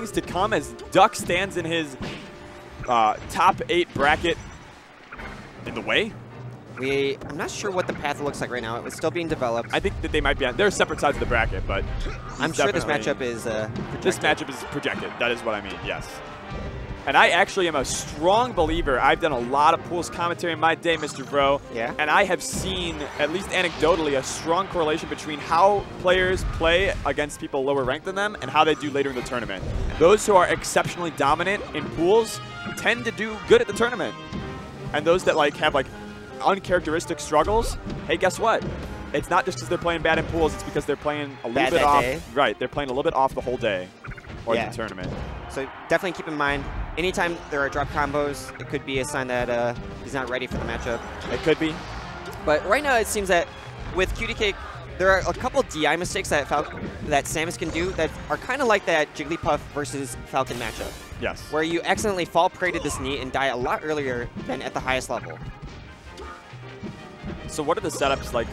things to come as Duck stands in his top 8 bracket in the way. I'm not sure what the path looks like right now. It was still being developed. I think that they might be on. They're separate sides of the bracket, but I'm sure this matchup is projected. This matchup is projected. That is what I mean, yes. And I actually am a strong believer. I've done a lot of pools commentary in my day, Mr. Bro. Yeah. And I have seen, at least anecdotally, a strong correlation between how players play against people lower ranked than them and how they do later in the tournament. Those who are exceptionally dominant in pools tend to do good at the tournament. And those that have uncharacteristic struggles, hey, guess what? It's not just because they're playing bad in pools, it's because they're playing a little bit off. Day. Right, they're playing a little bit off the whole day or the tournament. So definitely keep in mind, anytime there are drop combos, it could be a sign that he's not ready for the matchup. It could be. But right now it seems that with CutieCake, there are a couple DI mistakes that Samus can do that are kind of like that Jigglypuff versus Falcon matchup. Yes. Where you accidentally fall prey to this knee and die a lot earlier than at the highest level. So what are the setups like?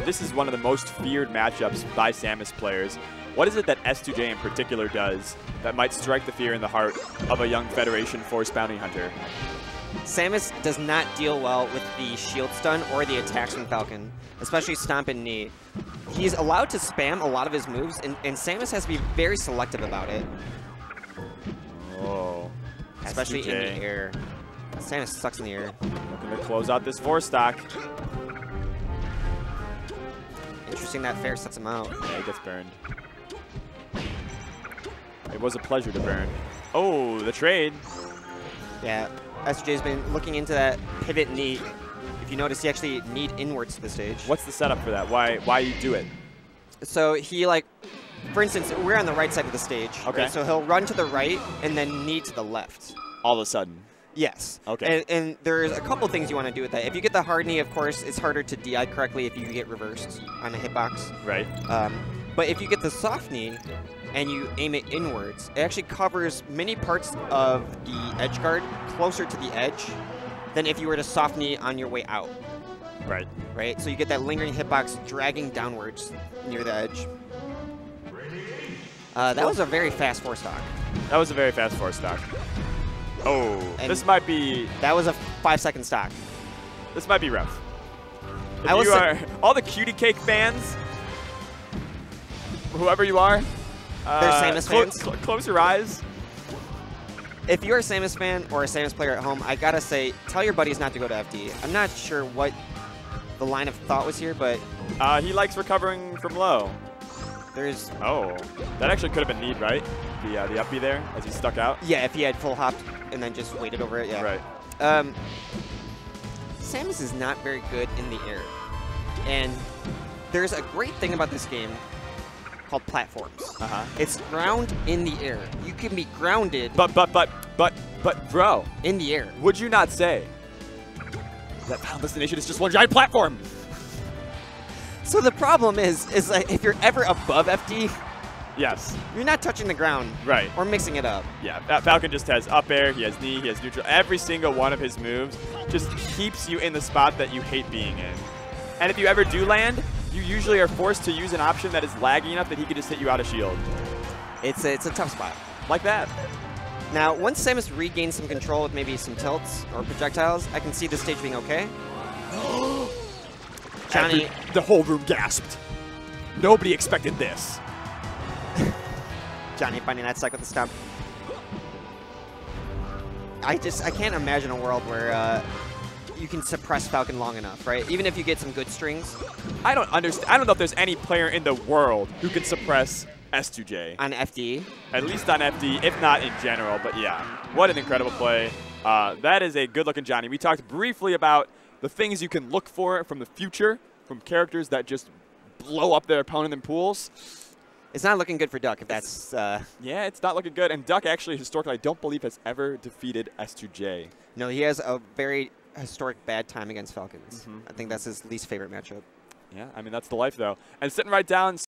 This is one of the most feared matchups by Samus players. What is it that S2J in particular does that might strike the fear in the heart of a young Federation Force Bounty Hunter? Samus does not deal well with the shield stun or the attacks from Falcon, especially Stomp and Knee. He's allowed to spam a lot of his moves, and Samus has to be very selective about it. Oh, especially S2J. in the air. Samus sucks in the air. Looking to close out this 4-stock. Interesting that Fair sets him out. Yeah, he gets burned. It was a pleasure to burn. Oh, the trade. Yeah, S2J's been looking into that pivot knee. If you notice, he actually kneed inwards to the stage. What's the setup for that? Why you do it? So he for instance, we're on the right side of the stage. Okay. Right? So he'll run to the right and then knee to the left. All of a sudden. Yes. Okay. And there's a couple things you want to do with that. If you get the hard knee, of course, it's harder to DI correctly if you get reversed on a hitbox. Right. But if you get the soft knee and you aim it inwards, it actually covers many parts of the edge guard closer to the edge than if you were to soft knee on your way out. Right. Right? So you get that lingering hitbox dragging downwards near the edge. That was a very fast 4-stock. That was a very fast 4-stock. Oh, and this might be... That was a 5-second stock. This might be rough. If you are all the CutieCake fans, whoever you are, they're Samus fans. Close your eyes. If you're a Samus fan or a Samus player at home, I gotta say, tell your buddies not to go to FD. I'm not sure what the line of thought was here, but... he likes recovering from low. There's... Oh, that actually could have been need, right? The up B there as he stuck out? Yeah, if he had full hopped and then just waited over it, yeah. Right. Samus is not very good in the air. And there's a great thing about this game called platforms. It's ground in the air. You can be grounded. But, bro. In the air. Would you not say that Final Destination is just one giant platform? So the problem is like if you're ever above FD, yes, you're not touching the ground, right, or mixing it up. Yeah, Falcon just has up air, he has knee, he has neutral. Every single one of his moves just keeps you in the spot that you hate being in. And if you ever do land, you usually are forced to use an option that is laggy enough that he could just hit you out of shield. It's a tough spot. Like that. Now, once Samus regains some control with maybe some tilts or projectiles, I can see the stage being okay. Johnny. The whole room gasped. Nobody expected this. Johnny finding that stack with the stomp. I can't imagine a world where you can suppress Falcon long enough, right? Even if you get some good strings. I don't understand. I don't know if there's any player in the world who can suppress S2J. On FD. At least on FD, if not in general. But yeah, what an incredible play. That is a good-looking Johnny. We talked briefly about the things you can look for from the future, from characters that just blow up their opponent in pools. It's not looking good for Duck if that's... Yeah, it's not looking good. And Duck actually, historically, I don't believe has ever defeated S2J. No, he has a very historic bad time against Falcons. I think that's his least favorite matchup. Yeah, I mean, that's the life, though. And sitting right down...